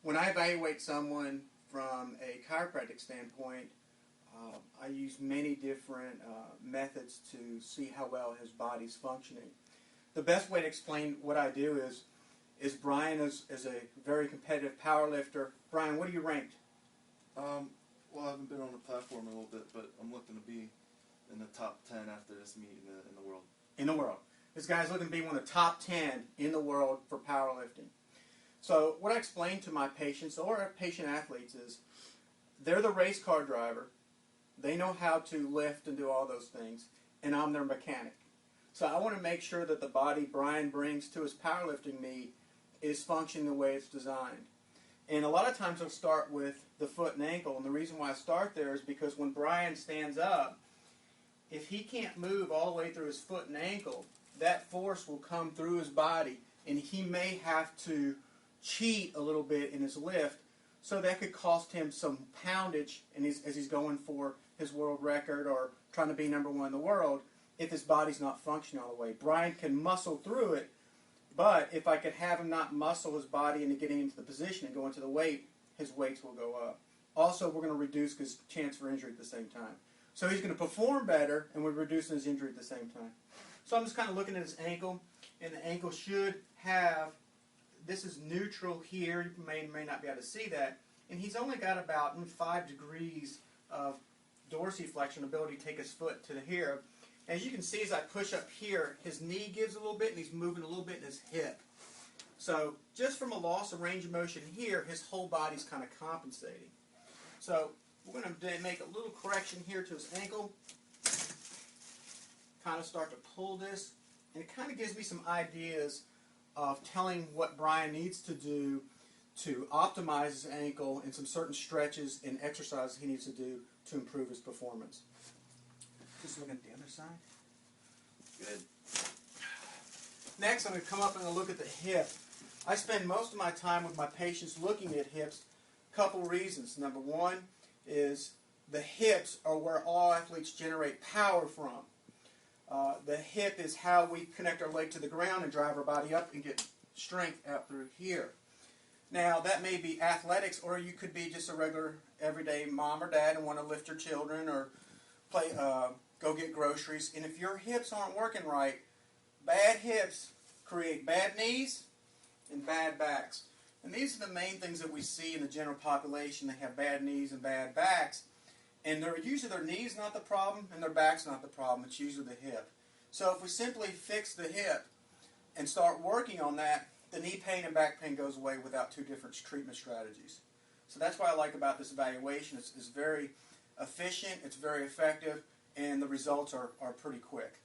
When I evaluate someone from a chiropractic standpoint, I use many different methods to see how well his body's functioning. The best way to explain what I do is Brian is a very competitive power lifter. Brian, what are you ranked? Well, I haven't been on the platform a little bit, but I'm looking to be in the top 10 after this meet in the world. In the world. This guy's looking to be one of the top 10 in the world for powerlifting. So what I explain to my patients or patient athletes is they're the race car driver. They know how to lift and do all those things, and I'm their mechanic. So I want to make sure that the body Brian brings to his powerlifting meet is functioning the way it's designed. And a lot of times I'll start with the foot and ankle, and the reason why I start there is because when Brian stands up, if he can't move all the way through his foot and ankle, that force will come through his body, and he may have to cheat a little bit in his lift, so that could cost him some poundage as he's going for his world record or trying to be #1 in the world if his body's not functioning all the way. Brian can muscle through it, but if I could have him not muscle his body into getting into the position and go into the weight, his weights will go up. Also, we're going to reduce his chance for injury at the same time. So he's going to perform better, and we're reducing his injury at the same time. So I'm just kind of looking at his ankle, and the ankle should have, this is neutral here, you may not be able to see that, and he's only got about 5 degrees of dorsiflexion, ability to take his foot to here. As you can see, as I push up here, his knee gives a little bit, and he's moving a little bit in his hip. So just from a loss of range of motion here, his whole body's kind of compensating. So we're going to make a little correction here to his ankle. Kind of start to pull this, and it kind of gives me some ideas of telling what Brian needs to do to optimize his ankle and some certain stretches and exercises he needs to do to improve his performance. Just looking at the other side. Good. Next, I'm going to come up and look at the hip. I spend most of my time with my patients looking at hips. Couple reasons. Number one is the hips are where all athletes generate power from. The hip is how we connect our leg to the ground and drive our body up and get strength out through here. Now, that may be athletics, or you could be just a regular, everyday mom or dad and want to lift your children or play, go get groceries. And if your hips aren't working right, bad hips create bad knees and bad backs. And these are the main things that we see in the general population. They have bad knees and bad backs. And they're usually their knee's not the problem and their back's not the problem. It's usually the hip. So if we simply fix the hip and start working on that, the knee pain and back pain goes away without 2 different treatment strategies. So that's what I like about this evaluation. It's very efficient, it's very effective, and the results are pretty quick.